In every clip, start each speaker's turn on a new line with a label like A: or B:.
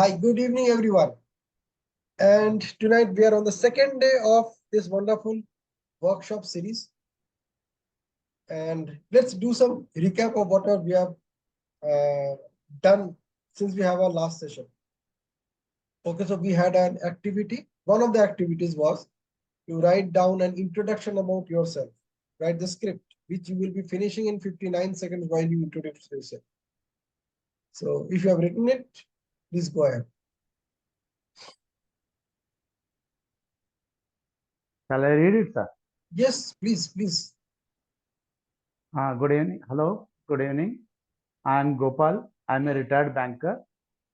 A: Hi, good evening, everyone. And tonight we are on the second day of this wonderful workshop series. And let's do some recap of what we have done since we have our last session. Okay, so we had an activity. One of the activities was to write down an introduction about yourself. Write the script, which you will be finishing in 59 seconds while you introduce yourself. So if you have written it, please go ahead.
B: Shall I read it, sir?
A: Yes, please.
B: Good evening. Hello. Good evening. I am Gopal. I am a retired banker.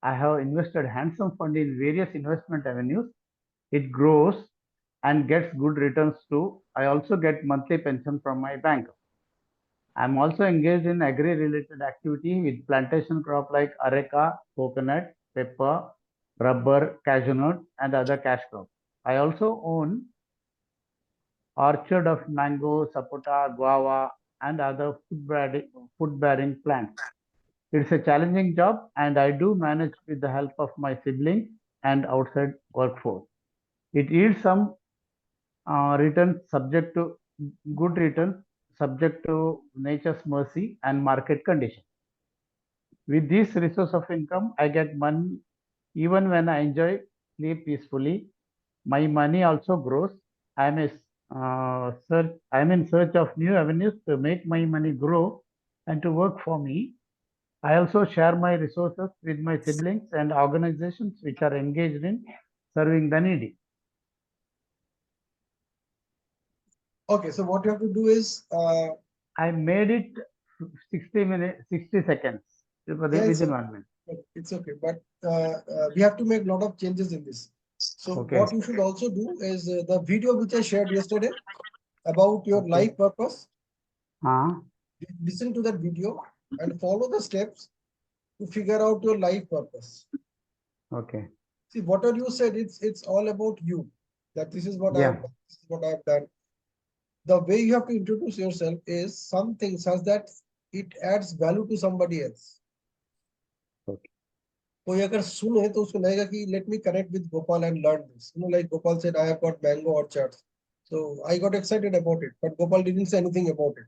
B: I have invested handsome fund in various investment avenues. It grows and gets good returns too. I also get monthly pension from my bank. I am also engaged in agri-related activity with plantation crop like areca, coconut, pepper, rubber, cashew nut, and other cash crops. I also own orchard of mango, sapota, guava, and other food-bearing plants. It's a challenging job, and I do manage with the help of my siblings and outside workforce. It yields some returns subject to good returns, subject to nature's mercy and market conditions. With this resource of income, I get money even when I enjoy sleep peacefully. My money also grows. I am I am in search of new avenues to make my money grow and to work for me. I also share my resources with my siblings and organizations which are engaged in serving the needy.
A: Okay, so what you have to do is
B: I made it 60 minutes, 60 seconds within 1 minute.
A: it's okay, but we have to make a lot of changes in this. So
B: Okay.
A: what you should also do is the video which I shared yesterday about your life purpose. Listen to that video and follow the steps to figure out your life purpose.
B: Okay.
A: See, whatever you said, it's all about you. That this is what I have done. This is what I have done. The way you have to introduce yourself is something such that it adds value to somebody else.
B: Okay.
A: कोई अगर सुने तो उसको लगेगा कि let me connect with Gopal and learn this. You know, like Gopal said, I have got mango orchards. So I got excited about it, but Gopal didn't say anything about it.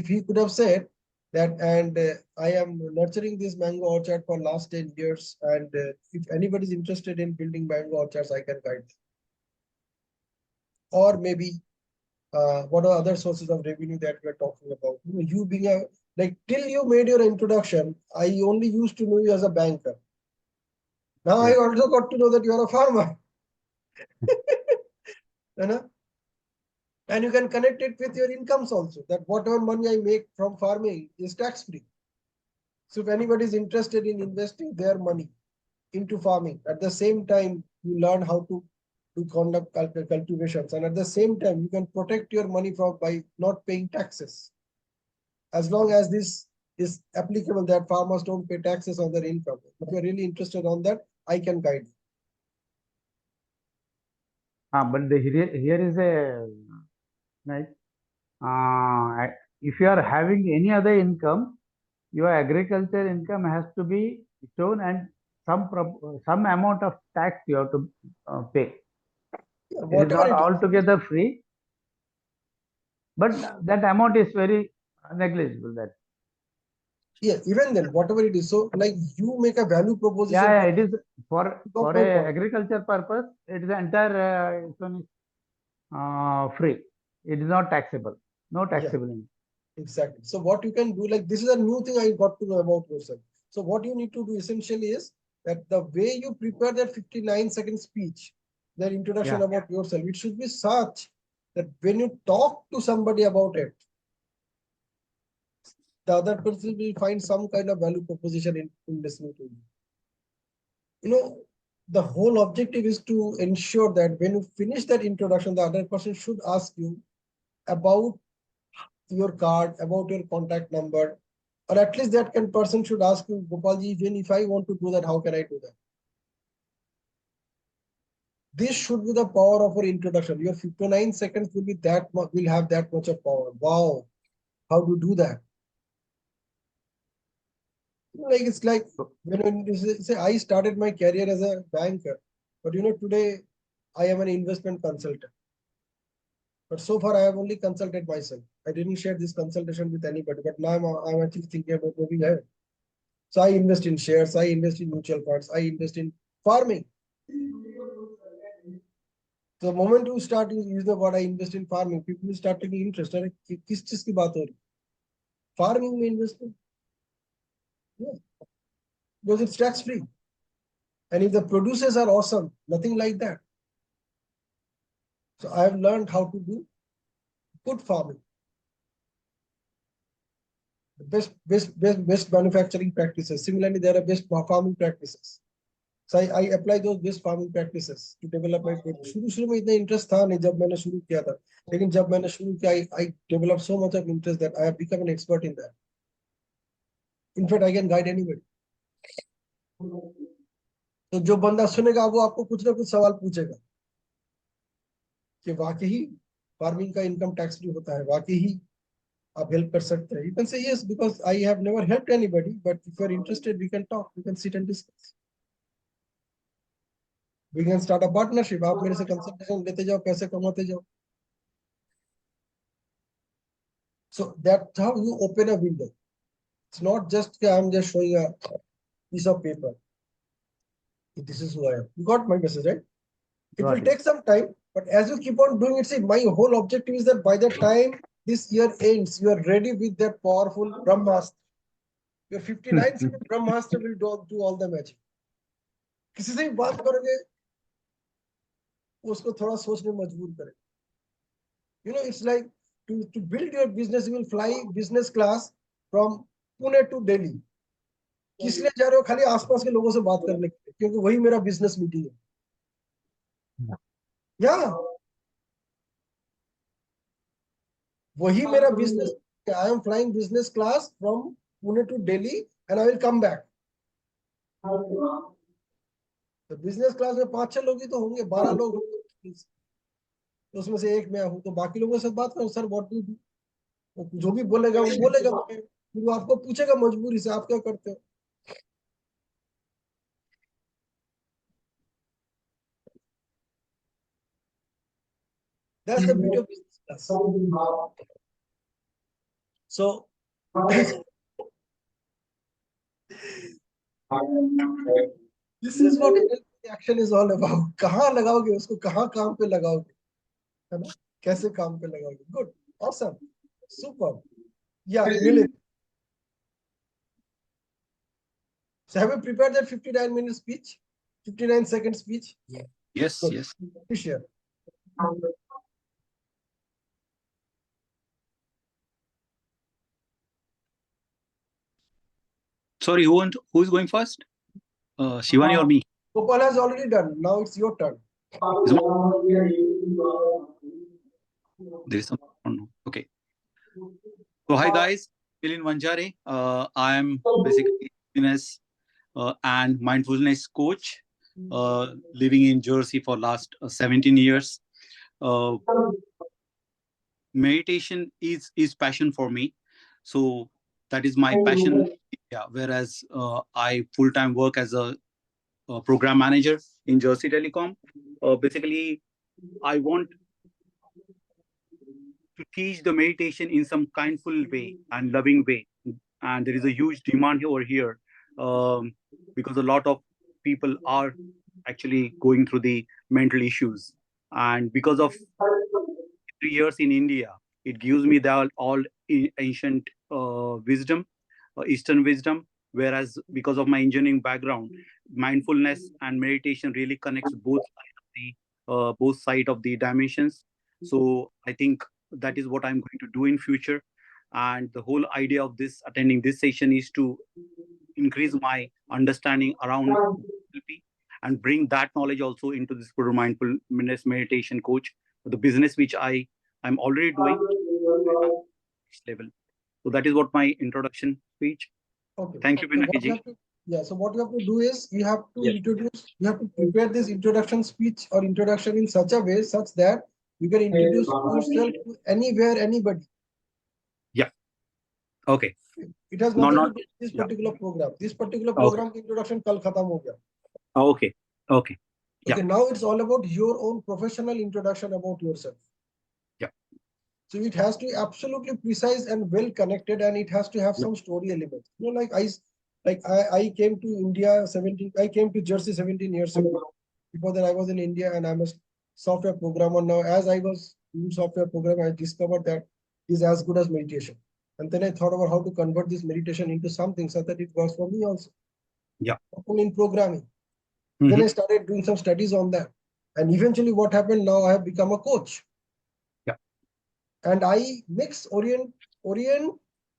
A: If he could have said that, and I am nurturing this mango orchard for last 10 years, and if anybody is interested in building mango orchards, I can guide them. Or maybe what are other sources of revenue that we're talking about? You being a, like, till you made your introduction, I only used to know you as a banker. Now I also got to know that you are a farmer. You know? And you can connect it with your incomes also, that whatever money I make from farming is tax-free. So if anybody is interested in investing their money into farming, at the same time, you learn how to do conduct cultivations. And at the same time, you can protect your money from by not paying taxes. As long as this is applicable that farmers don't pay taxes on their income. If you're really interested on that, I can guide you.
B: But here is a like if you are having any other income, your agriculture income has to be shown and some amount of tax you have to pay. It is not altogether free, but that amount is very negligible. That
A: even then, whatever it is, so like you make a value proposition.
B: It is for a agriculture purpose. It is entire free. It is not taxable. No taxable income.
A: Exactly. So what you can do, like this is a new thing I got to know about yourself. So what you need to do essentially is that the way you prepare that 59-second speech, that introduction about yourself, it should be such that when you talk to somebody about it, the other person will find some kind of value proposition in listening to you. You know, the whole objective is to ensure that when you finish that introduction, the other person should ask you about your card, about your contact number, or at least that person should ask you, Gopalji, even if I want to do that, how can I do that? This should be the power of our introduction. Your 59 seconds will be will have that much of power. Wow, how to do that? Like it's like when you say I started my career as a banker, but today I am an investment consultant. But so far I have only consulted myself. I didn't share this consultation with anybody. But now I'm actually thinking about moving ahead. So I invest in shares, I invest in mutual funds, I invest in farming. The moment you start using the word I invest in farming, people will start taking interest. अरे किस चीज की बात हो रही? Farming में investment. Yeah. Because it's tax free. And if the producers are awesome, nothing like that. So I have learned how to do good farming. The best manufacturing practices. Similarly, there are best farming practices. So I apply those best farming practices to develop my produce. शुरू में इतना interest था नहीं जब मैंने शुरू किया था, लेकिन जब मैंने शुरू किया, I developed so much of interest that I have become an expert in that. In fact, I can guide anybody. तो जो बंदा सुनेगा वो आपको कुछ ना कुछ सवाल पूछेगा कि वाकई फार्मिंग का इनकम टैक्स फ्री होता है, वाकई आप हेल्प कर सकते हैं. You can say yes because I have never helped anybody, but if you are interested, we can talk, we can sit and discuss. We can start a partnership. आप मेरे से कंसल्टेशन लेते जाओ, पैसे कमाते जाओ. So that's how you open a window. It's not just I'm just showing a piece of paper. This is who I am. You got my message, right? It will take some time, but as you keep on doing it, see, my whole objective is that by the time this year ends, you are ready with that powerful Brahmastra. Your 59th Brahmastra will do all the magic. किसी से भी बात करोगे, उसको थोड़ा सोचने में मजबूर करे. It's like to build your business, you will fly business class from Pune to Delhi. किस लिए जा रहे हो? खाली आसपास के लोगों से बात करने के लिए, क्योंकि वही मेरा बिजनेस मीटिंग है. या वही मेरा business. I am flying business class from Pune to Delhi and I will come back. तो बिजनेस क्लास में 5-6 लोग ही तो होंगे, 12 लोग होंगे, तो उसमें से एक मैं हूं. तो बाकी लोगों से बात करो, सर व्हाट डू डू, जो भी बोलेगा वो बोलेगा, फिर वो आपको पूछेगा मजबूरी से आप क्या करते हो. That's the beauty of business class. So this is what action is all about. कहाँ लगाओगे उसको, कहाँ काम पे लगाओगे, है ना, कैसे काम पे लगाओगे. Good, awesome, super. Yeah, Milind. So have you prepared that 59-minute speech, 59-second speech?
C: Yes,
A: Good.
C: yes.
A: Please share.
C: Sorry, who is going first? Shivani or me?
A: Gopal has already done. Now it's your turn.
C: There is some. Oh, no. Okay. So hi guys, Milind Vanjare. I am basically fitness and mindfulness coach, living in Jersey for last 17 years. Meditation is passion for me, so that is my passion. Yeah. Whereas I full-time work as a program manager in Jersey Telecom. Basically, I want to teach the meditation in some kindful way and loving way. And there is a huge demand over here because a lot of people are actually going through the mental issues. And because of 3 years in India, it gives me the all ancient wisdom, Eastern wisdom. Whereas because of my engineering background, mindfulness and meditation really connects both side of the dimensions. So I think that is what I'm going to do in future. And the whole idea of this attending this session is to increase my understanding around NLP and bring that knowledge also into this mindfulness meditation coach, the business which I'm already doing level. So that is what my introduction speech.
A: Okay.
C: Thank you, Pinaki ji.
A: So what you have to do is you have to prepare this introduction speech or introduction in such a way such that you can introduce yourself to anywhere, anybody.
C: Yeah. Okay.
A: It has
C: No,
A: nothing
C: not
A: to do with this
C: yeah.
A: particular program. This particular
C: Okay.
A: program ki introduction kal khatam ho gaya.
C: Okay. Okay. Yeah.
A: Okay, now it's all about your own professional introduction about yourself.
C: Yeah.
A: So it has to be absolutely precise and well connected, and it has to have some story elements. You know, I came to India 17, I came to Jersey 17 years ago. Before that, I was in India and I'm a software programmer. Now, as I was doing software programming, I discovered that is as good as meditation. And then I thought about how to convert this meditation into something so that it works for me also.
C: Yeah.
A: In programming.
C: Mhm.
A: Then I started doing some studies on that. And eventually what happened now, I have become a coach.
C: Yeah.
A: And I mix Orient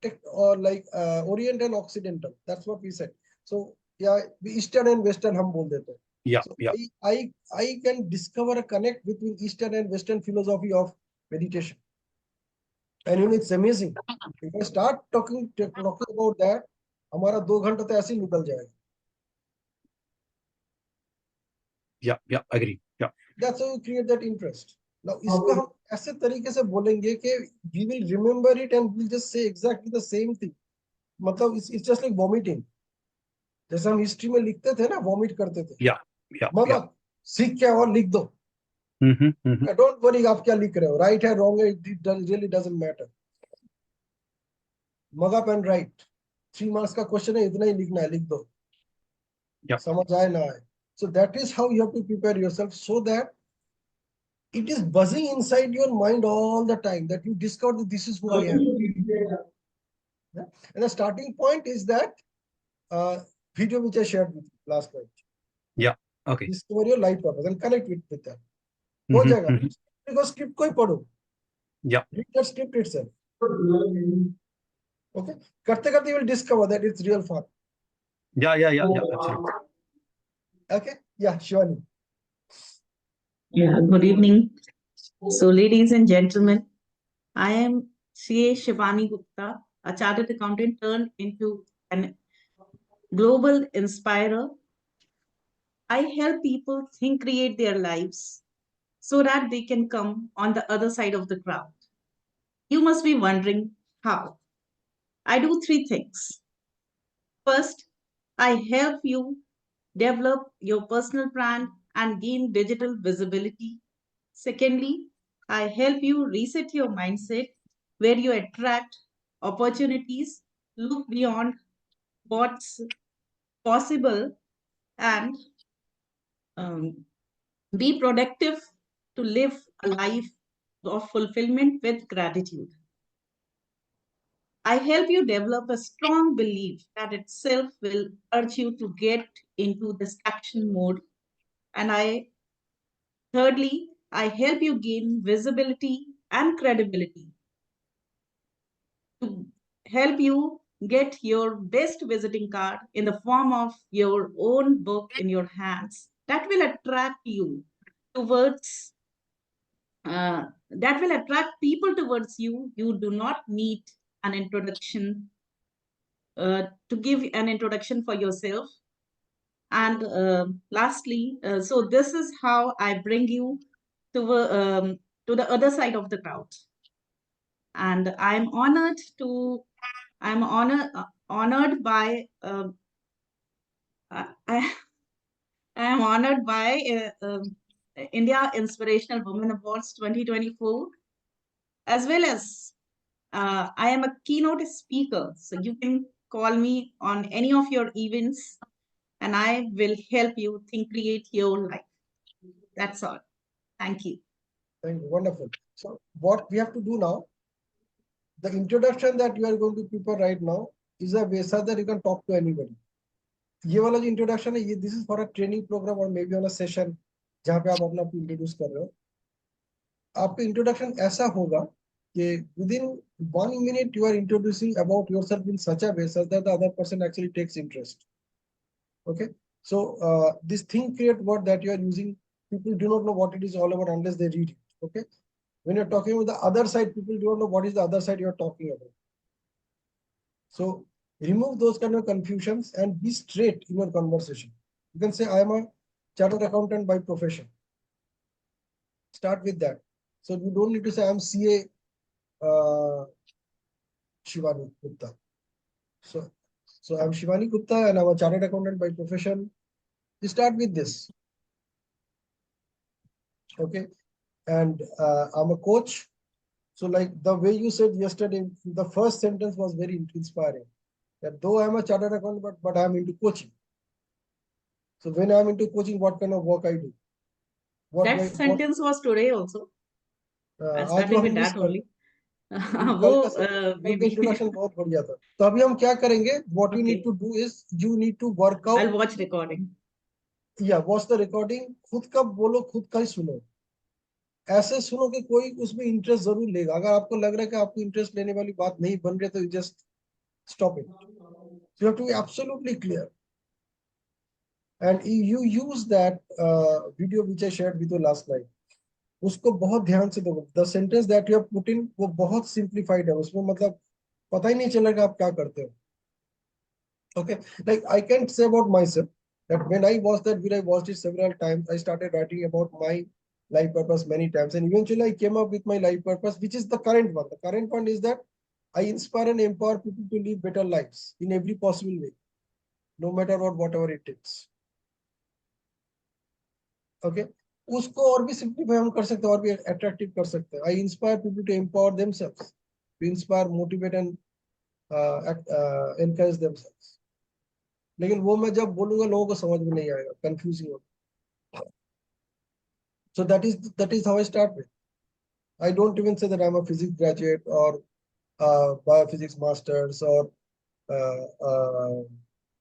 A: and Occidental. That's what we said. So yeah, Eastern and Western hum bol dete.
C: Yeah.
A: So
C: Yeah.
A: I can discover a connect between Eastern and Western philosophy of meditation. And you know, it's amazing. If I start talking about that, हमारा 2 घंटा तो ऐसे ही निकल जाएगा.
C: Yeah. Yeah. Agree. Yeah.
A: That's how you create that interest. Now, इसको हम ऐसे तरीके से बोलेंगे कि we will remember it and we'll just say exactly the same thing. मतलब it's just like vomiting. जैसे हम हिस्ट्री में लिखते थे ना, वॉमिट करते थे.
C: Yeah. Yeah.
A: मगर
C: Yeah.
A: सीख क्या और लिख दो. Don't worry आप क्या लिख रहे हो. Right है, wrong है, it really doesn't matter. Mug up and write. 3 marks का क्वेश्चन है, इतना ही लिखना है, लिख दो.
C: Yeah.
A: समझ आए ना आए. So that is how you have to prepare yourself so that it is buzzing inside your mind all the time that you discover that this is who I am. Yeah? And the starting point is that video which I shared with you last night.
C: Yeah. Okay.
A: Discover your life purpose and connect with that. हो
C: Mhm.
A: जाएगा.
C: Mhm.
A: Because script को ही पढ़ो.
C: Yeah.
A: Read that script itself. Okay. करते करते you will discover that it's real fun.
C: Yeah. Yeah. Yeah. Yeah. Absolutely.
A: Okay. Yeah. Surely.
D: Yeah, good evening. So, ladies and gentlemen, I am CA Shivani Gupta, a chartered accountant turned into an global inspirer. I help people think, create their lives so that they can come on the other side of the crowd. You must be wondering how. I do 3 things. First, I help you develop your personal brand and gain digital visibility. Secondly, I help you reset your mindset where you attract opportunities, look beyond what's possible, and um, be productive to live a life of fulfillment with gratitude. I help you develop a strong belief that itself will urge you to get into this action mode. And thirdly, I help you gain visibility and credibility to help you get your best visiting card in the form of your own book in your hands that will attract you towards that will attract people towards you. You do not need an introduction to give an introduction for yourself. And lastly, so this is how I bring you to the other side of the crowd. And I'm honored by I am honored by India Inspirational Women Awards 2024, as well as I am a keynote speaker. So you can call me on any of your events and I will help you think, create your life. That's all. Thank you.
A: Thank you. Wonderful. So what we have to do now, the introduction that you are going to prepare right now is a way so that you can talk to anybody. ये वाला जो introduction है, ये this is for a training program or maybe on a session जहाँ पे आप अपना introduce कर रहे हो. आपका introduction ऐसा होगा कि within 1 minute you are introducing about yourself in such a way so that the other person actually takes interest. Okay. So this think create word that you are using, people do not know what it is all about unless they read it. Okay. When you're talking about the other side, people don't know what is the other side you're talking about. So remove those kind of confusions and be straight in your conversation. You can say, I am a chartered accountant by profession. Start with that. So you don't need to say I'm CA Shivani Gupta. So I'm Shivani Gupta and I'm a chartered accountant by profession. We start with this. Okay. And I'm a coach. So like the way you said yesterday, the first sentence was very inspiring. That though I'm a chartered accountant, but I'm into coaching. So when I'm into coaching, what kind of work I do?
D: That sentence was today also. I
A: आज
D: started
A: वो हम
D: with
A: miss
D: that
A: कर
D: only.
A: कल
D: वो
A: का कल का introduction बहुत बढ़िया था. तो अभी हम क्या करेंगे? What you need to do is you need to work out.
D: I'll watch recording.
A: Yeah, watch the recording. खुद का बोलो, खुद का ही सुनो. ऐसे सुनो कि कोई उसमें इंटरेस्ट जरूर लेगा. अगर आपको लग रहा है कि आपको इंटरेस्ट लेने वाली बात नहीं बन रही, तो you just stop it. You have to be absolutely clear. And you use that video which I shared with you last night. उसको बहुत ध्यान से देखो. The sentence that you have put in वो बहुत simplified है. उसमें मतलब पता ही नहीं चलेगा आप क्या करते हो. Okay, like I can say about myself that when I watched that video, I watched it several times. I started writing about my life purpose many times, and eventually I came up with my life purpose, which is the current one. The current one is that I inspire and empower people to live better lives in every possible way, no matter what, whatever it is. Okay, उसको और भी simplify हम कर सकते हैं, और भी attractive कर सकते हैं. I inspire people to empower themselves, to inspire, motivate, and encourage themselves. लेकिन वो मैं जब बोलूंगा लोगों को समझ में नहीं आएगा, कंफ्यूजिंग होगा. So that is how I start with. I don't even say that I'm a physics graduate or biophysics masters or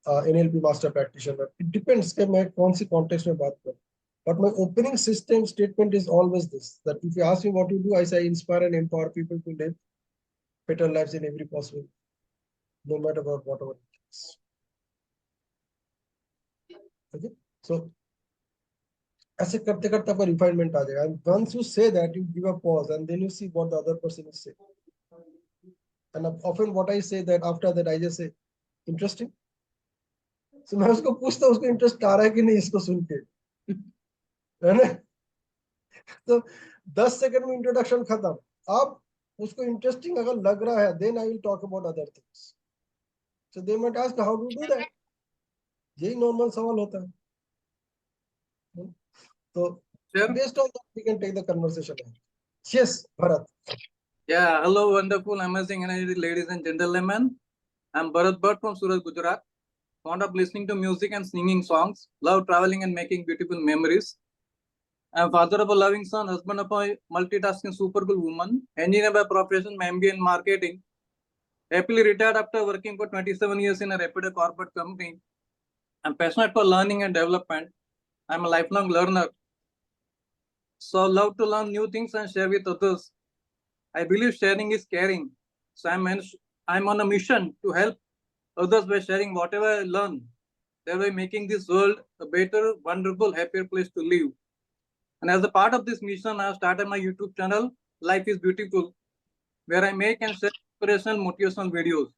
A: NLP master practitioner. It depends कि मैं कौन सी context में बात करूं. But my opening system statement is always this: that if you ask me what you do, I say I inspire and empower people to live better lives in every possible way, no matter whatever it is. Okay, so ऐसे करते करते आपका refinement आ जाएगा. And once you say that, you give a pause and then you see what the other person is saying. And often what I say that after that I just say interesting. So मैं उसको पूछता हूँ उसको interest आ रहा है कि नहीं इसको सुन के, है ना? तो 10 सेकंड में इंट्रोडक्शन खत्म. अब उसको इंटरेस्टिंग अगर लग रहा है, then I will talk about other things. So they might ask how do you do that? यही नॉर्मल सवाल होता है. तो based on that we can take the conversation. Yes, Bharat.
E: Yeah, hello, wonderful, amazing, energy, ladies and gentlemen. I'm Bharat Bhatt from Surat, Gujarat. Fond of listening to music and singing songs. Love traveling and making beautiful memories. I'm father of a loving son, husband of a multitasking super cool woman, engineer by profession, my MBA in marketing. Happily retired after working for 27 years in a reputed corporate company. I'm passionate for learning and development. I'm a lifelong learner. So love to learn new things and share with others. I believe sharing is caring. So I'm on a mission to help others by sharing whatever I learn, thereby making this world a better, wonderful, happier place to live. And as a part of this mission, I have started my YouTube channel, Life is Beautiful, where I make and share inspirational, motivational videos.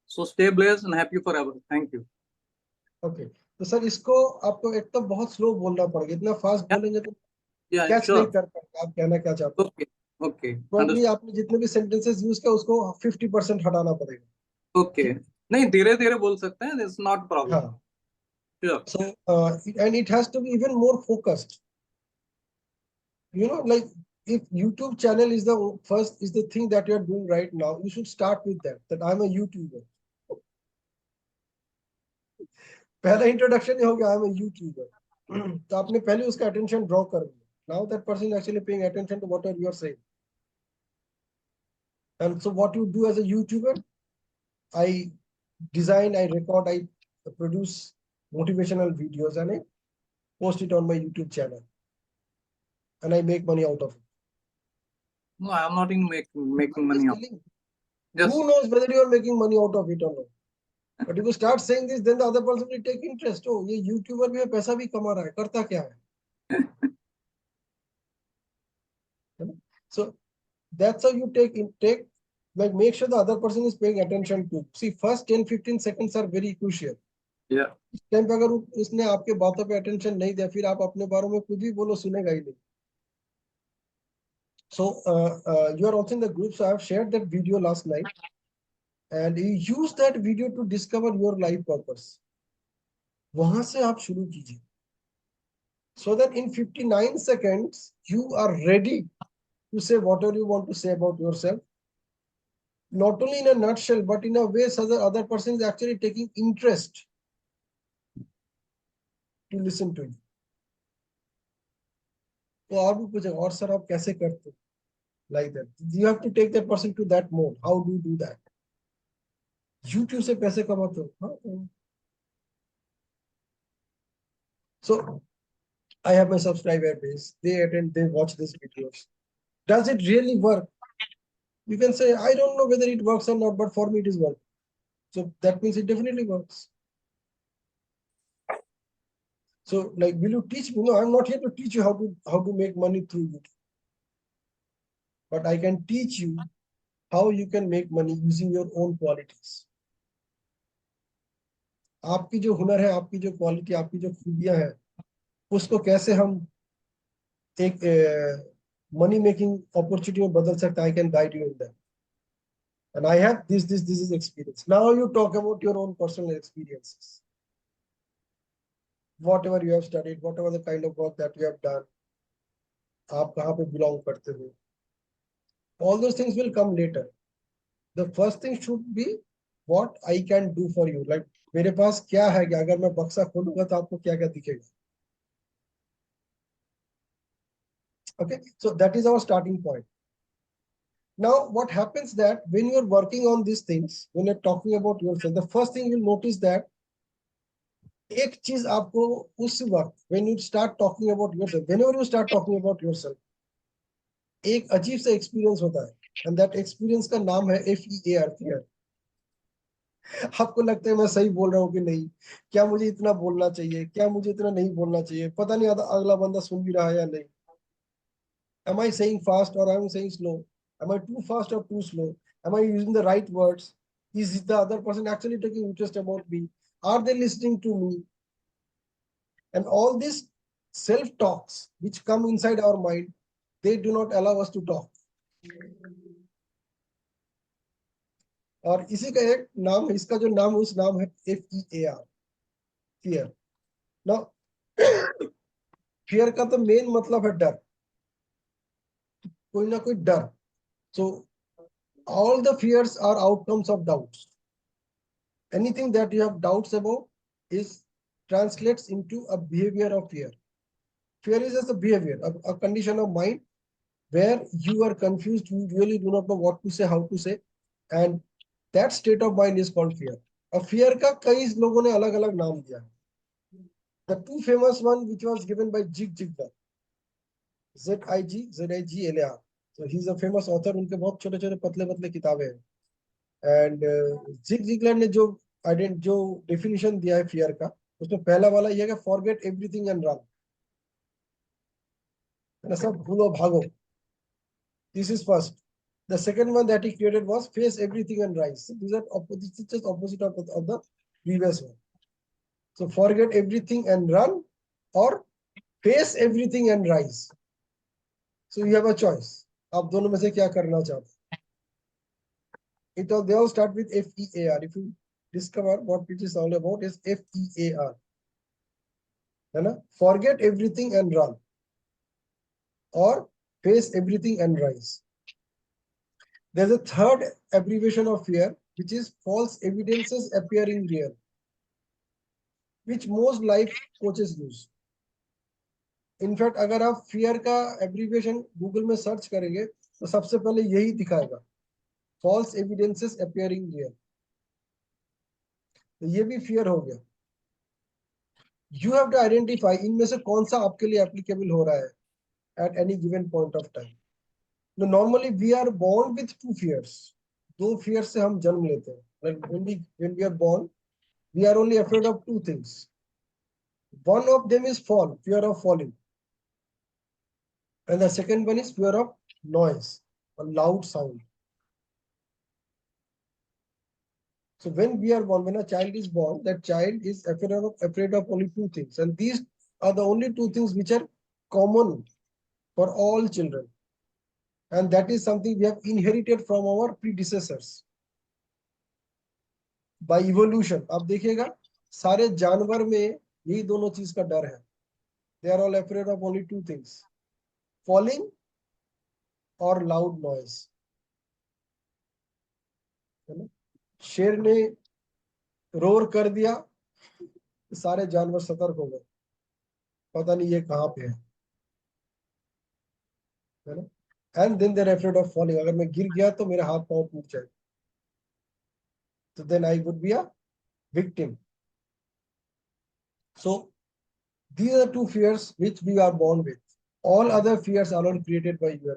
E: So stay blessed and happy forever. Thank you.
A: Okay. तो sir इसको आपको एक तो बहुत slow बोलना पड़ेगा. इतना fast बोलेंगे तो
E: Yeah,
A: कैच
E: sure.
A: नहीं कर पाएंगे आप कहना क्या चाहते हो.
E: Okay. Okay.
A: प्रॉब्ली आपने जितने भी सेंटेंसेस यूज किया उसको 50% हटाना पड़ेगा.
E: Okay. नहीं धीरे धीरे बोल सकते हैं. It's not a problem.
A: हाँ.
E: Sure.
A: So and it has to be even more focused. You know, like if YouTube channel is the thing that you are doing right now, you should start with that I'm a YouTuber. पहला introduction ही हो गया, I'm a YouTuber. तो आपने पहले उसका attention draw कर दिया. Now that person is actually paying attention to whatever you are saying. And so what you do as a YouTuber, I design, I record, I produce motivational videos and I post it on my YouTube channel. And I make money out of it.
E: No, I'm not in making money out. Yes.
A: Who knows whether you are making money out of it or not? But if you start saying this, then the other person will take interest. Oh, ये YouTuber भी है, पैसा भी कमा रहा है, करता क्या है? So that's how you take, like make sure the other person is paying attention to. See, first 10-15 seconds are very crucial.
E: Yeah.
A: इस टाइम पे अगर उसने आपके बातों पे अटेंशन नहीं दिया, फिर आप अपने बारे में कुछ भी बोलो, सुनेगा ही नहीं. So you are also in the group. So I have shared that video last night. and you use that video to discover your life purpose. वहां से आप शुरू कीजिए. So that in 59 seconds, you are ready to say whatever you want to say about yourself. Not only in a nutshell, but in a way so the other person is actually taking interest to listen to you. तो आप भी पूछे और sir आप कैसे करते हो? Like that. You have to take that person to that mode. How do you do that? YouTube से पैसे कमाते हो? हाँ. So I have my subscriber base. They attend, they watch these videos. Does it really work? You can say, I don't know whether it works or not, but for me it is working. So that means it definitely works. So like, will you teach me? No, I'm not here to teach you how to make money through YouTube. But I can teach you how you can make money using your own qualities. आपकी जो हुनर है, आपकी जो quality, आपकी जो खूबियां हैं, उसको कैसे हम एक money making opportunity में बदल सकते हैं? I can guide you in that. And I have this is experience. Now you talk about your own personal experiences. Whatever you have studied, whatever the kind of work that you have done, आप कहाँ पे belong करते हो? All those things will come later. The first thing should be what I can do for you. Like मेरे पास क्या है कि अगर मैं बक्सा खोलूंगा तो आपको क्या क्या दिखेगा? Okay, so that is our starting point. Now, what happens that when you are working on these things, when you're talking about yourself, the first thing you'll notice that एक चीज आपको उस वक्त when you start talking about yourself, whenever you start talking about yourself, एक अजीब सा experience होता है, and that experience का नाम है FEAR, fear. आपको लगता है मैं सही बोल रहा हूँ कि नहीं, क्या मुझे इतना बोलना चाहिए, क्या मुझे इतना नहीं बोलना चाहिए, पता नहीं अगला बंदा सुन भी रहा है या नहीं. Am I saying fast or am I saying slow? Am I too fast or too slow? Am I using the right words? Is the other person actually taking interest about me? Are they listening to me? And all these self-talks which come inside our mind, they do not allow us to talk. और इसी का एक नाम है, इसका जो नाम है उस नाम है FEAR, fear. Now, fear का तो मेन मतलब है डर, कोई ना कोई डर. So all the fears are outcomes of doubts. Anything that you have doubts about is translates into a behavior of fear. Fear is just a behavior, a condition of mind where you are confused, you really do not know what to say, how to say, and that state of mind is called fear. अब fear का कई लोगों ने अलग-अलग नाम दिया. The two famous one which was given by Zig Ziglar, Ziglar. So he's a famous author. उनके बहुत छोटे-छोटे पतले-पतले किताबें हैं. And Zig Ziglar ने जो definition दिया है fear का, उसमें पहला वाला ये है कि forget everything and run. सब भूलो भागो. This is first. The second one that he created was face everything and rise. So these are just opposite of the previous one. So forget everything and run, or face everything and rise. So you have a choice. आप दोनों में से क्या करना चाहते हैं? They all start with FEAR. If you discover what it is all about, is FEAR. है ना? Forget everything and run, or face everything and rise. There's a third abbreviation of fear, which is false evidences appearing real, which most life coaches use. In fact, अगर आप fear का abbreviation Google में search करेंगे, तो सबसे पहले यही दिखाएगा, false evidences appearing real. तो ये भी fear हो गया. You have to identify इनमें से कौन सा आपके लिए applicable हो रहा है at any given point of time. Now, normally we are born with two fears. दो fears से हम जन्म लेते हैं. Like when we are born, we are only afraid of two things. One of them is fall, fear of falling. And the second one is fear of noise, a loud sound. So when we are born, when a child is born, that child is afraid of only two things. And these are the only two things which are common for all children. And that is something we have inherited from our predecessors. By evolution आप देखिएगा सारे जानवर में यही दोनों चीज का डर है. They are all afraid of only two things, falling और लाउड नॉइज. है ना? शेर ने रोर कर दिया, सारे जानवर सतर्क हो गए, पता नहीं ये कहाँ पे है ना. And then they're afraid of falling, अगर मैं गिर गया तो मेरे हाथ पांव टूट जाए, तो then I would be a victim. So these are two fears which we are born with. All other fears are not created by you.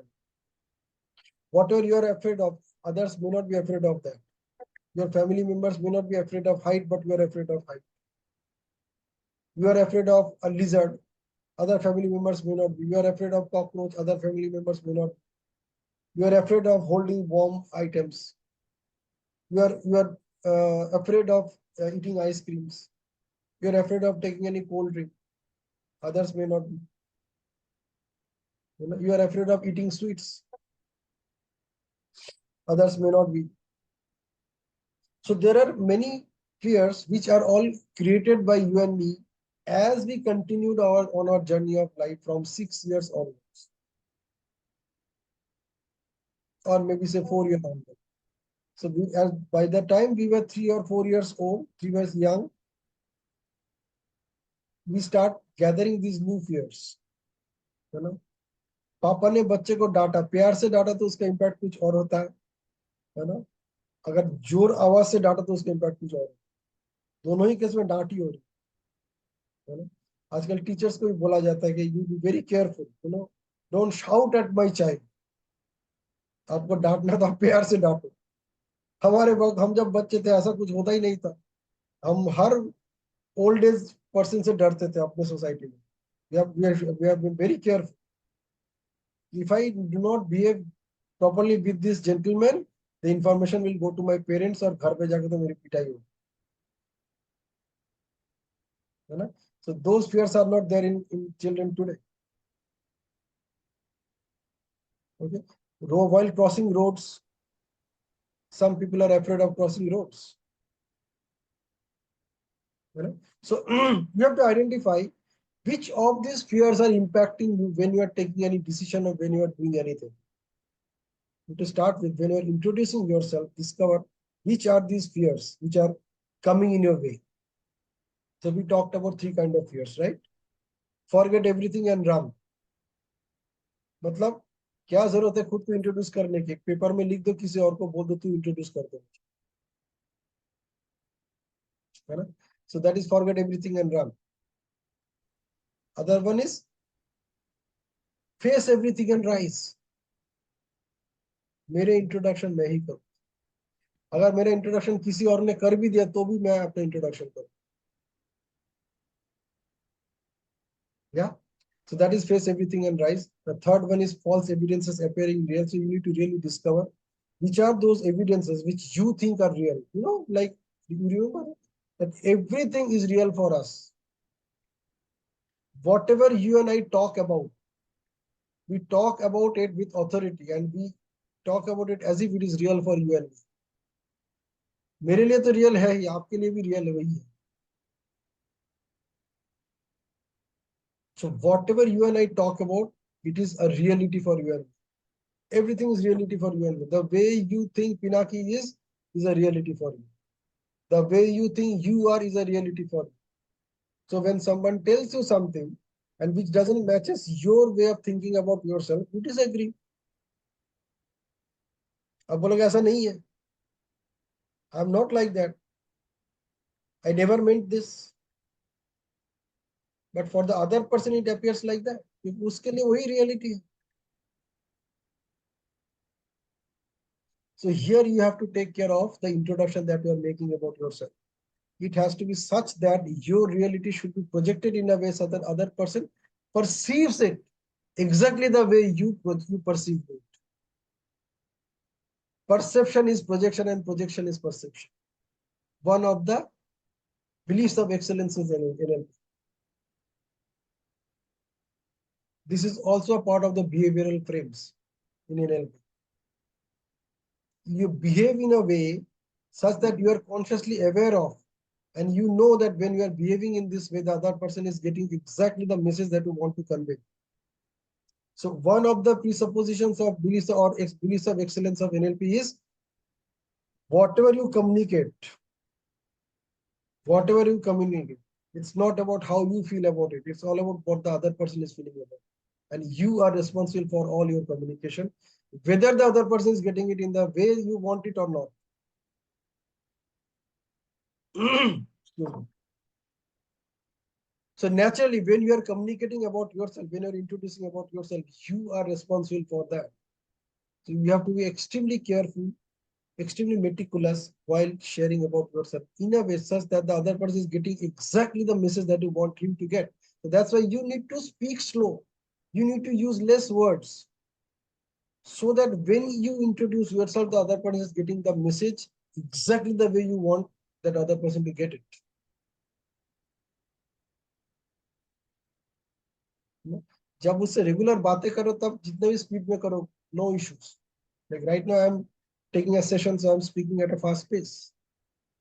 A: Whatever you are afraid of, others may not be afraid of that. Your family members may not be afraid of height, but you are afraid of height. You are afraid of a lizard, other family members may not be. You are afraid of cockroach, other family members may not. You are afraid of holding warm items. You are afraid of eating ice creams. You are afraid of taking any cold drink. Others may not be. You are afraid of eating sweets. Others may not be. So there are many fears which are all created by you and me as we continued on our journey of life from 6 years onwards, or maybe say 4 years onwards. So as by the time we were 3 or 4 years old, 3 years young, we start gathering these new fears. You know, पापा ने बच्चे को डांटा, प्यार से डांटा तो उसका इम्पैक्ट कुछ और होता है ना. अगर जोर आवाज से डांटा तो उसका इम्पैक्ट कुछ और. दोनों ही केस में डांट ही हो रही है ना. आजकल टीचर्स को भी बोला जाता है कि you be very careful, don't shout at my child. आपको डांटना तो आप प्यार से डांटो. हमारे वक्त हम जब बच्चे थे ऐसा कुछ होता ही नहीं था. हम हर ओल्ड एज पर्सन से डरते थे अपने सोसाइटी में. we have been very careful. If I do not behave properly with this gentleman, the information will go to my parents और घर पे जाके तो मेरी पिटाई होगी, है ना. So those fears are not there in children today. Okay. While crossing roads, some people are afraid of crossing roads. You know? So you have to identify which of these fears are impacting you when you are taking any decision or when you are doing anything. To start with, when you are introducing yourself, discover which are these fears which are coming in your way. So we talked about 3 kinds of fears, right? Forget everything and run. मतलब क्या जरूरत है खुद को introduce करने की. Paper में लिख दो, किसी और को बोल दो तू इंट्रोड्यूस कर दो, है ना. So that is forget everything and run. Other one is face everything and rise. मेरे इंट्रोडक्शन मैं ही करूं. अगर मेरा इंट्रोडक्शन किसी और ने कर भी दिया तो भी मैं अपना इंट्रोडक्शन करूं. Yeah. So that is face everything and rise. The third one is false evidences appearing real. So you need to really discover which are those evidences which you think are real. Like you remember that everything is real for us. Whatever you and I talk about, we talk about it with authority and we talk about it as if it is real for you and me. मेरे लिए तो real है ही, आपके लिए भी real है वही है. So whatever you and I talk about, it is a reality for you and me. Everything is reality for you and me. The way you think Pinaki is a reality for you. The way you think you are is a reality for you. So when someone tells you something and which doesn't matches your way of thinking about yourself, you disagree. अब बोलोगे ऐसा नहीं है. I'm not like that. I never meant this. But for the other person, it appears like that. उसके लिए वही reality है. So here you have to take care of the introduction that you are making about yourself. It has to be such that your reality should be projected in a way so that other person perceives it exactly the way you perceive it. Perception is projection and projection is perception. One of the beliefs of excellence is NLP. This is also a part of the behavioral frames in NLP. You behave in a way such that you are consciously aware of, and you know that when you are behaving in this way, the other person is getting exactly the message that you want to convey. So one of the presuppositions of beliefs or beliefs of excellence of NLP is whatever you communicate, it's not about how you feel about it. It's all about what the other person is feeling about. And you are responsible for all your communication, whether the other person is getting it in the way you want it or not. Excuse me. So naturally, when you are communicating about yourself, when you're introducing about yourself, you are responsible for that. So you have to be extremely careful, extremely meticulous while sharing about yourself in a way such that the other person is getting exactly the message that you want him to get. So that's why you need to speak slow. You need to use less words so that when you introduce yourself, the other person is getting the message exactly the way you want that other person to get it. जब उससे regular बातें करो तब जितने भी speed में करो, no issues. Like right now I'm taking a session, so I'm speaking at a fast pace.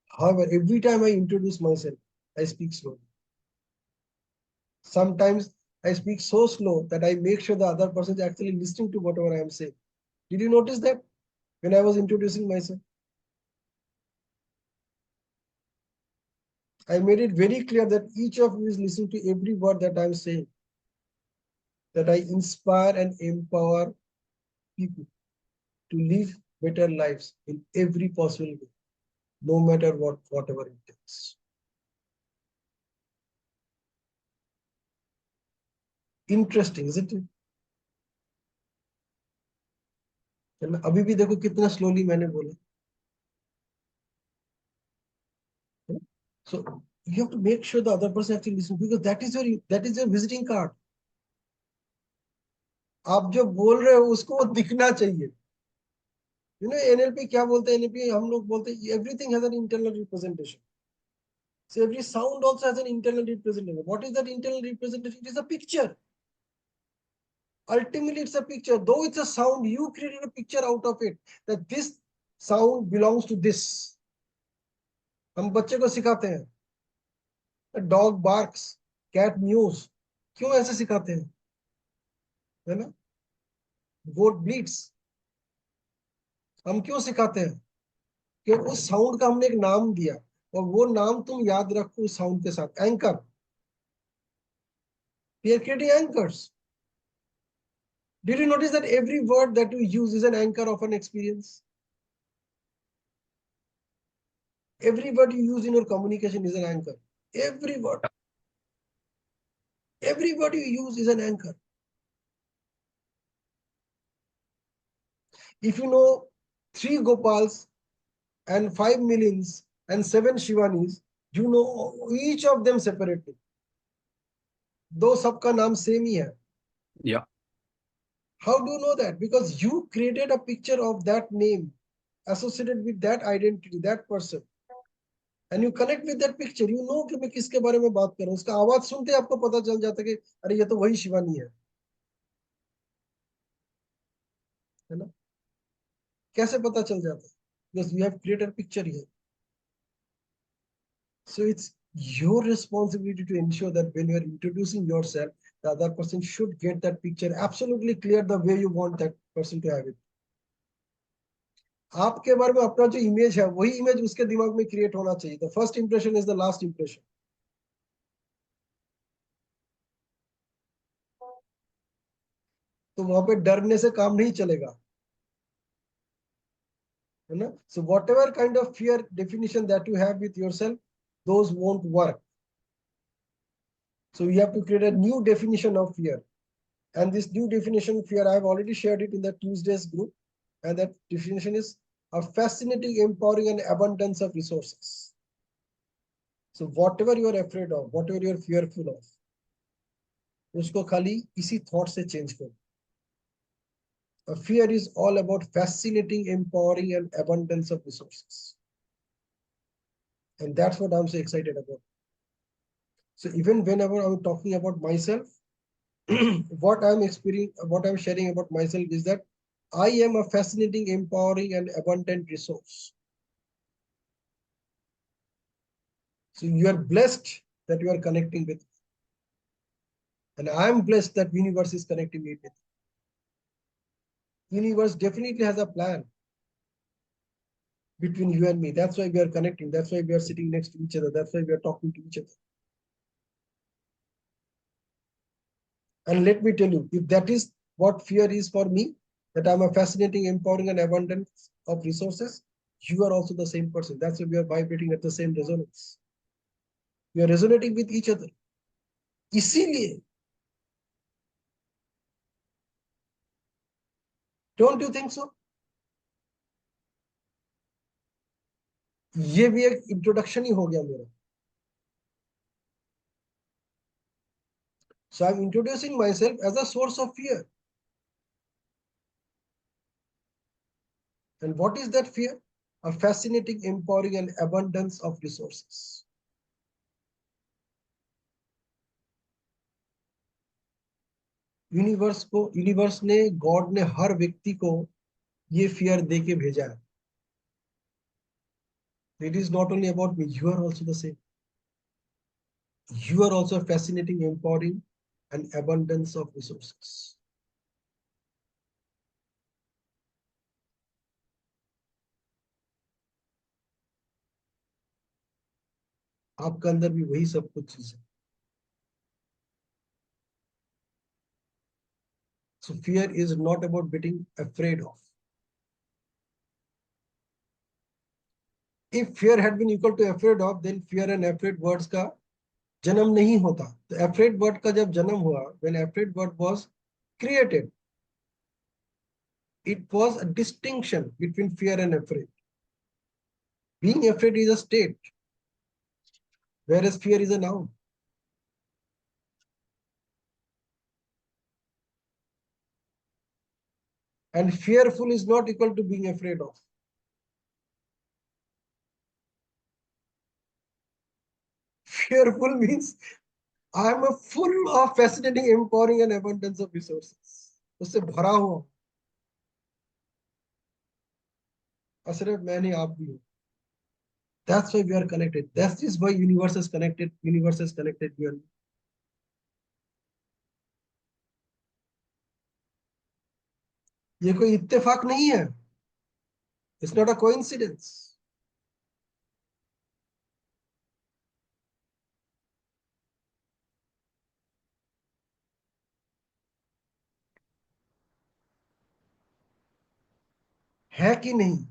A: However, every time I introduce myself, I speak slowly. Sometimes I speak so slow that I make sure the other person is actually listening to whatever I am saying. Did you notice that when I was introducing myself? I made it very clear that each of you is listening to every word that I'm saying. That I inspire and empower people to live better lives in every possible way, no matter whatever it takes. Interesting, isn't it? अभी भी देखो कितना slowly मैंने बोला. So you have to make sure the other person actually listens, because that is your visiting card. आप जो बोल रहे हो उसको दिखना चाहिए. You know NLP क्या बोलते हैं? NLP हम लोग बोलते हैं everything has an internal representation. So every sound also has an internal representation. What is that internal representation? It is a picture. Ultimately, it's a picture. Though it's a sound, you created a picture out of it. That this sound belongs to this. हम बच्चे को सिखाते हैं. A dog barks, cat mews. क्यों ऐसे सिखाते हैं? है ना? Goat bleats. हम क्यों सिखाते हैं? क्योंकि उस साउंड का हमने एक नाम दिया और वो नाम तुम याद रखो उस साउंड के साथ. Anchor. We are creating anchors. Did you notice that every word that you use is an anchor of an experience? Every word you use in your communication is an anchor. Every word. Every word you use is an anchor. If you know 3 Gopals and 5 Milins and 7 Shivanis, you know each of them separately. Though सबका नाम same ही है.
C: Yeah.
A: How do you know that? Because you created a picture of that name associated with that identity, that person. And you connect with that picture. You know कि मैं किसके बारे में बात कर रहा हूँ. उसका आवाज सुनते आपको पता चल जाता है कि अरे ये तो वही शिवानी है ना? कैसे पता चल जाता है? Because we have created a picture here. So it's your responsibility to ensure that when you are introducing yourself, the other person should get that picture absolutely clear the way you want that person to have it. आपके बारे में अपना जो image है वही image उसके दिमाग में क्रिएट होना चाहिए. The first impression is the last impression. तो वहां पे डरने से काम नहीं चलेगा, है ना? So whatever kind of fear definition that you have with yourself, those won't work. So you have to create a new definition of fear. And this new definition of fear, I have already shared it in the Tuesdays group. And that definition is a fascinating, empowering, and abundance of resources. So whatever you are afraid of, whatever you are fearful of, उसको खाली इसी thought से change करो. A fear is all about fascinating, empowering, and abundance of resources. And that's what I'm so excited about. So even whenever I'm talking about myself, what I'm experiencing, what I'm sharing about myself is that I am a fascinating, empowering, and abundant resource. So you are blessed that you are connecting with, and I am blessed that universe is connecting me with. Universe definitely has a plan between you and me. That's why we are connecting. That's why we are sitting next to each other. That's why we are talking to each other. And let me tell you, if that is what fear is for me, that I'm a fascinating, empowering, and abundance of resources, you are also the same person. That's why we are vibrating at the same resonance. We are resonating with each other. इसीलिए, don't you think so? ये भी एक introduction ही हो गया मेरा. So I'm introducing myself as a source of fear. And what is that fear? A fascinating, empowering, and abundance of resources. Universe ने, God ने हर व्यक्ति को ये फियर दे के भेजा है. It is not only about me, you are also the same. You are also fascinating, empowering, and abundance of resources. आपका अंदर भी वही सब कुछ चीज है. So fear is not about getting afraid of. If fear had been equal to afraid of, then fear and afraid words का जन्म नहीं होता. तो afraid word का जब जन्म हुआ, when afraid word was created, it was a distinction between fear and afraid. Being afraid is a state, whereas fear is a noun. And fearful is not equal to being afraid of. Fearful means I am a full of fascinating, empowering, and abundance of resources. उससे भरा हुआ. सिर्फ मैं नहीं, आप भी हो. That's why we are connected. That is why universe is connected. Universe is connected. We are. ये कोई इत्तेफाक नहीं है. It's not a coincidence. है कि नहीं?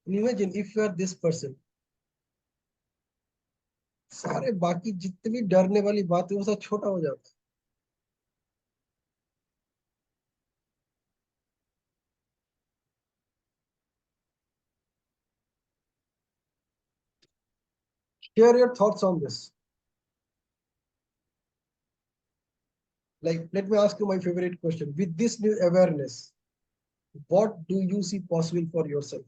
A: Imagine if you are this person. सारे बाकी जितनी भी डरने वाली बातें वो सब छोटा हो जाता है. Share your thoughts on this. Like, let me ask you my favorite question. With this new awareness, what do you see possible for yourself?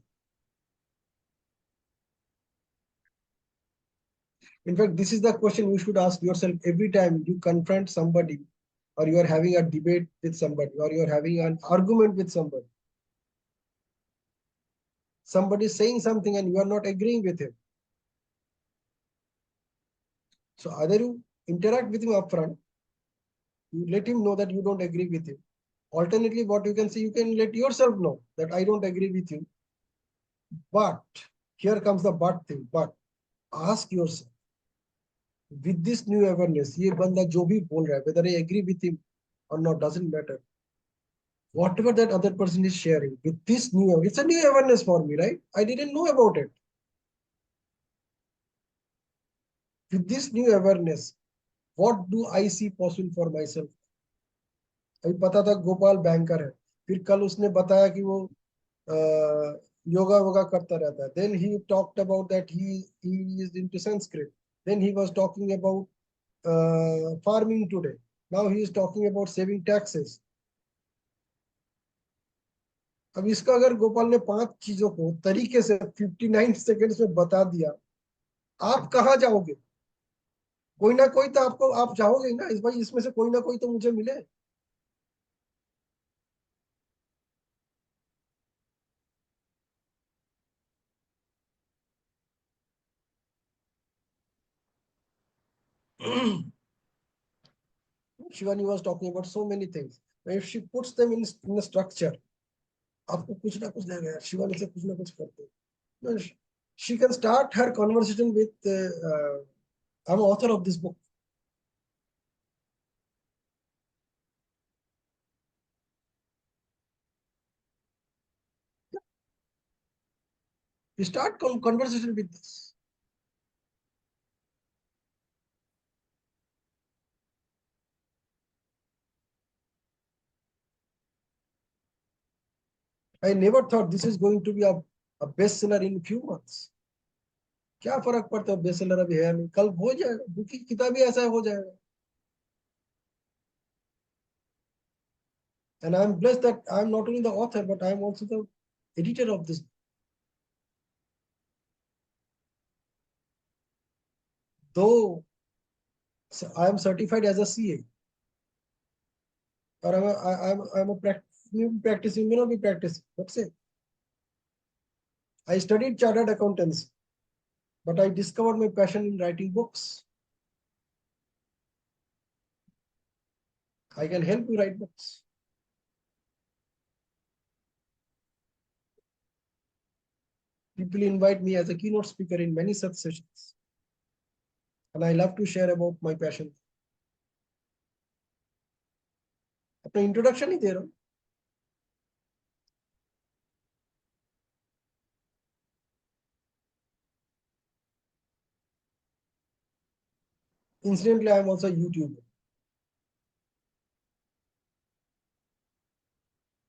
A: In fact, this is the question you should ask yourself every time you confront somebody, or you are having a debate with somebody, or you are having an argument with somebody. Somebody is saying something and you are not agreeing with him. So either you interact with him upfront, you let him know that you don't agree with him. Alternately, what you can say, you can let yourself know that I don't agree with you. But here comes the but thing. But ask yourself, with this new awareness, ये बंदा जो भी बोल रहा है, whether I agree with him or not, doesn't matter. Whatever that other person is sharing, with this new, it's a new awareness for me, right? I didn't know about it. With this new awareness, what do I see possible for myself? अभी पता था Gopal banker है, फिर कल उसने बताया कि वो योगा वोगा करता रहता है. Then he talked about that he is into Sanskrit. Then he was talking about farming today. Now he is talking about saving taxes. अब इसका अगर गोपाल ने 5 चीजों को तरीके से 59 सेकंड्स में बता दिया, आप कहाँ जाओगे? कोई ना कोई तो आपको, आप जाओगे ना, इस भाई इसमें से कोई ना कोई तो मुझे मिले. Shivani was talking about so many things. If she puts them in a structure, आपको कुछ ना कुछ देगा यार, शिवानी से कुछ ना कुछ करते हैं. No, she can start her conversation with, I'm author of this book. You start conversation with this. I never thought this is going to be a bestseller in few months. क्या फर्क पड़ता है bestseller अभी है नहीं, कल हो जाएगा, बुक की किताब ही ऐसा हो जाएगा. And I'm blessed that I'm not only the author, but I'm also the editor of this. Though I am certified as a CA, or I'm a practicing, may not be practicing, but say, I studied chartered accountancy, but I discovered my passion in writing books. I can help you write books. People invite me as a keynote speaker in many such sessions. And I love to share about my passion. अपना introduction ही दे रहा हूँ. Incidentally, I am also a YouTuber.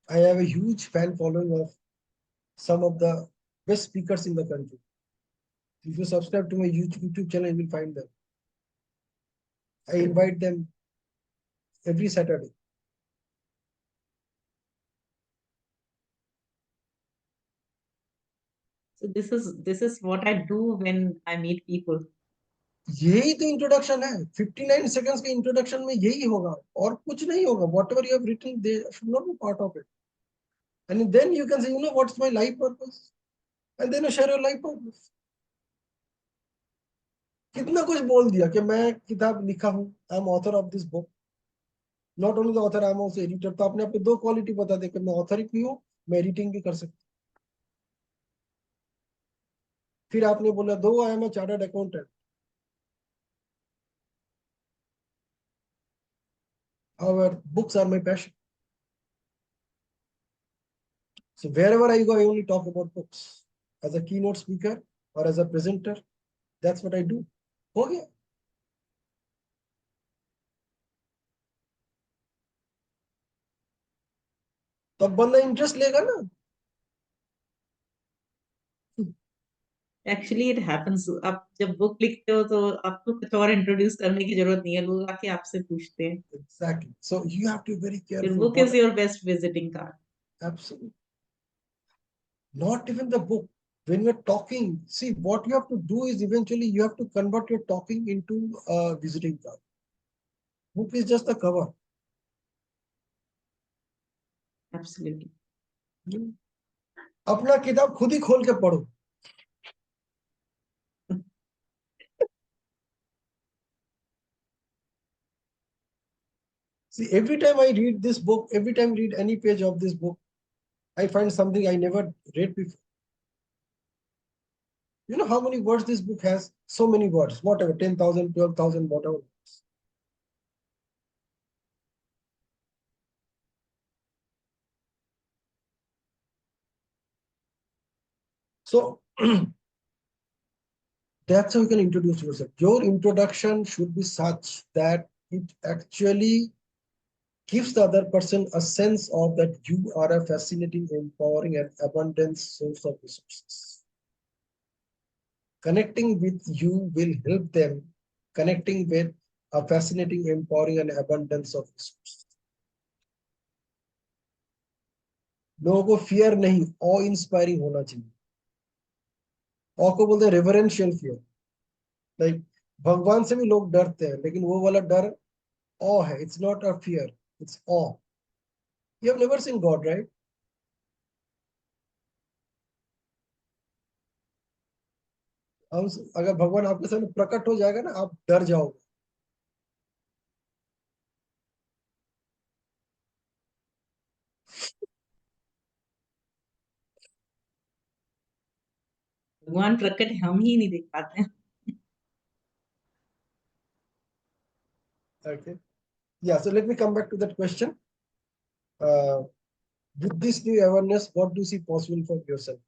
A: I have a huge fan following of some of the best speakers in the country. If you subscribe to my YouTube channel, you will find them. I invite them every Saturday.
D: So this is what I do when I meet people.
A: यही तो introduction है. 59 seconds के introduction में यही होगा और कुछ नहीं होगा. Whatever you have written, they should not be part of it. And then you can say, you know, what's my life purpose? And then you share your life purpose. कितना कुछ बोल दिया कि मैं किताब लिखा हूँ. I am author of this book. Not only the author, I am also editor. तो आपने अपने दो क्वालिटी बता दे कि मैं ऑथर भी हूँ, मैं एडिटिंग भी कर सकता हूँ. फिर आपने बोला दो, I am a chartered accountant. Our books are my passion. So wherever I go, I only talk about books. As a keynote speaker or as a presenter, that's what I do. हो गया. तब बंदा interest लेगा ना.
D: Actually it happens. आप जब book लिखते हो तो आपको कुछ और इंट्रोड्यूस करने की जरूरत नहीं है, लोग आके आपसे पूछते हैं.
A: Exactly. So you have to be very
D: Your
A: careful.
D: book is your best visiting card.
A: Absolutely. Not even the book. When you're talking, see what you have to do is eventually you have to convert your talking into a visiting card. Book is just the cover.
D: Absolutely.
A: अपना किताब खुद ही खोल के पढ़ो. See, every time I read this book, every time I read any page of this book, I find something I never read before. You know how many words this book has? So many words, whatever, 10,000, 12,000, whatever. So that's how you can introduce yourself. Your introduction should be such that it actually gives the other person a sense of that you are a fascinating, empowering, and abundant source of resources. Connecting with you will help them connecting with a fascinating, empowering, and abundance of resources. लोगों को fear नहीं, ऑ inspiring होना चाहिए. ऑ को बोलते हैं reverential fear. Like भगवान से भी लोग डरते हैं, लेकिन वो वाला डर ऑ है. It's not a fear, it's awe. You have never seen God, right? हम अगर भगवान आपके सामने प्रकट हो जाएगा ना, आप डर जाओगे.
D: भगवान प्रकट हम ही नहीं देख पाते हैं.
A: Okay. Yeah, so let me come back to that question. With this new awareness, what do you see possible for yourself?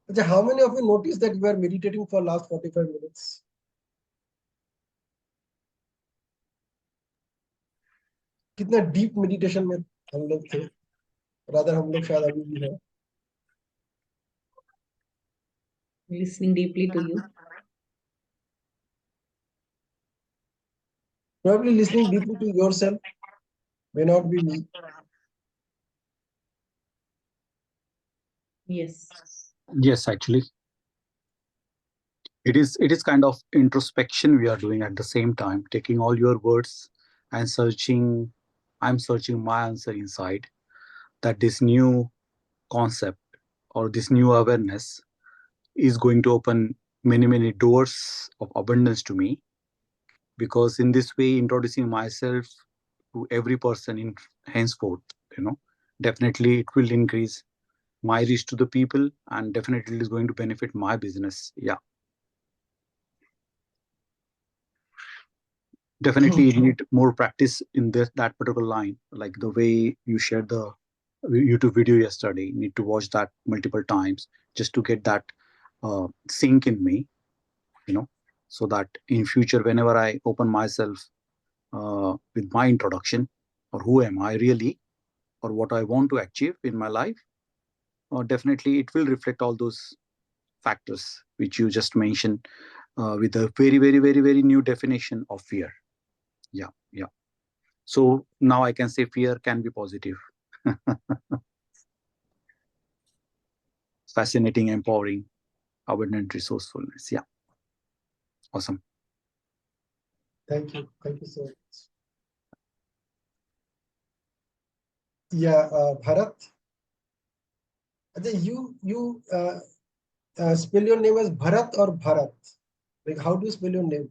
A: अच्छा, how many of you noticed that you are meditating for last 45 minutes? कितना deep meditation में हम लोग थे, rather हम लोग शायद अभी भी हैं.
D: Listening deeply to you.
A: Probably listening deeply to yourself, may not be me.
D: Yes.
C: Yes, actually, it is kind of introspection we are doing at the same time, taking all your words and searching. I'm searching my answer inside. That this new concept or this new awareness is going to open many doors of abundance to me, because in this way introducing myself to every person in henceforth, definitely it will increase my reach to the people, and definitely it is going to benefit my business. Yeah, definitely you need more practice in that particular line, like the way you shared the YouTube video yesterday. You need to watch that multiple times just to get that sink in me, so that in future whenever I open myself with my introduction, or who am I really, or what I want to achieve in my life, definitely it will reflect all those factors which you just mentioned, with a very new definition of fear. Yeah. So now I can say fear can be positive. Fascinating, empowering, abundant resourcefulness. Yeah. Awesome.
A: Thank you so much. Yeah, Bharat. You spell your name as Bharat or Bharat? Like, how do you spell your name?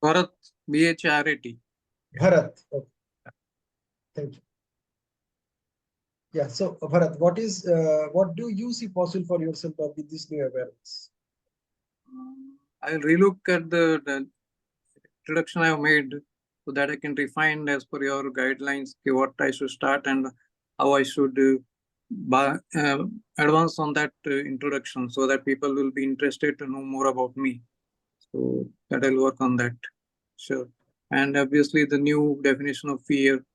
E: Bharat, BHRAT.
A: Bharat. Okay. Thank you. Yeah. So Bharat, what do you see possible for yourself with this new awareness?
E: I'll relook at the introduction I have made so that I can refine as per your guidelines what I should start and how I should advance on that introduction, so that people will be interested to know more about me. So that I'll work on that. Sure. And obviously the new definition of fear,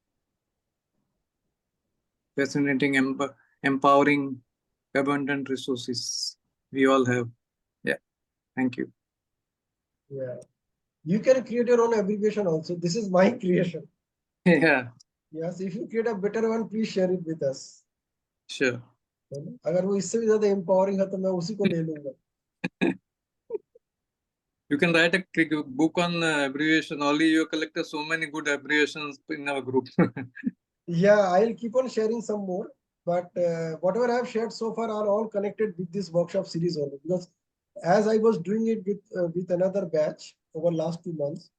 E: fascinating, empowering, abundant resources we all have. Yeah. Thank you.
A: Yeah. You can create your own abbreviation also. This is my creation.
E: Yeah.
A: Yes. If you create a better one, please share it with us.
E: Sure.
A: अगर वो इससे भी ज्यादा empowering है तो मैं उसी को ले लूंगा.
E: You can write a book on abbreviation. Only you collected so many good abbreviations in our group.
A: Yeah, I'll keep on sharing some more. But whatever I have shared so far are all connected with this workshop series only. Because as I was doing it with another batch over last 2 months,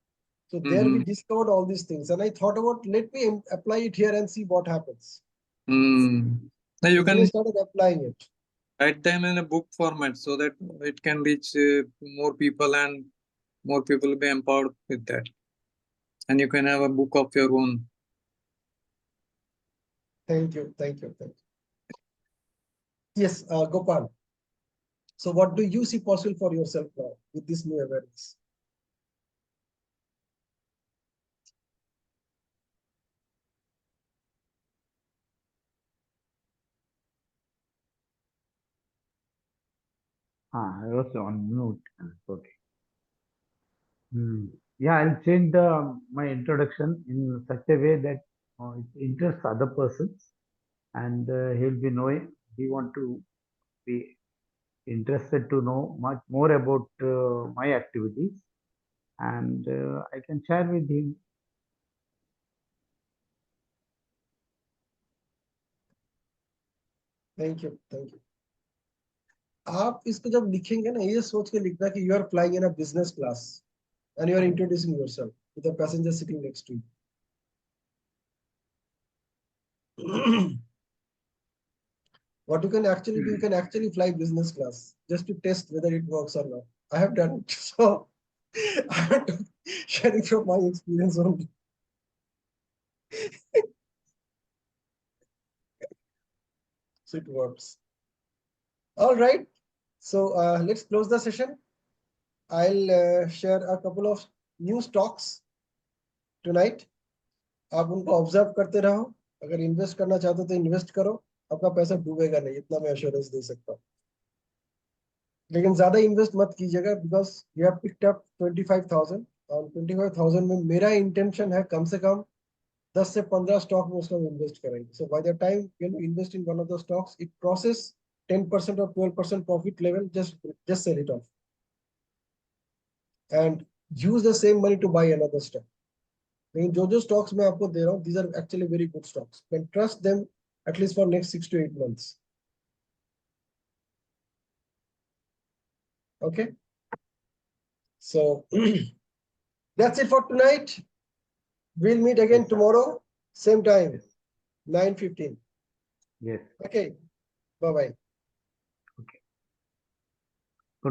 A: so there we discovered all these things, and I thought about let me apply it here and see what happens.
E: Now you
A: So then I
E: can
A: started applying it.
E: write them in a book format so that it can reach more people and more people will be empowered with that. And you can have a book of your own.
A: Thank you. Yes, Gopal. So what do you see possible for yourself now with this new awareness?
B: I was on mute. Okay. Yeah, I'll change my introduction in such a way that it interests other persons, and he'll be knowing, he want to be interested to know much more about my activities, and I can share with him
A: thank you. आप इसको जब लिखेंगे ना, ये सोच के लिखना कि you are flying in a business class and you are introducing yourself to the passenger sitting next to you. What you can actually do, you can actually fly business class just to test whether it works or not. I have done it, so I'm sharing from my experience only. So it works. All right. So let's close the session. I'll share a couple of new stocks tonight. आप उनको observe करते रहो. अगर invest करना चाहते हो तो invest करो. आपका पैसा डूबेगा नहीं, इतना मैं एश्योरेंस दे सकता हूँ. लेकिन ज्यादा इन्वेस्ट मत कीजिएगा because you have picked up 25,000 और 25,000 में मेरा इंटेंशन है कम से कम 10 से 15 स्टॉक में उसको इन्वेस्ट करेंगे. So by the time you invest in one of the stocks, it crosses 10% or 12% profit level, just sell it off and use the same money to buy another stock. लेकिन जो stocks मैं आपको दे रहा हूँ, these are actually very good stocks. You can trust them at least for next 6 to 8 months. Okay. So that's it for tonight. We'll meet again tomorrow, same time, 9:15.
B: Yes.
A: Okay. Bye-bye.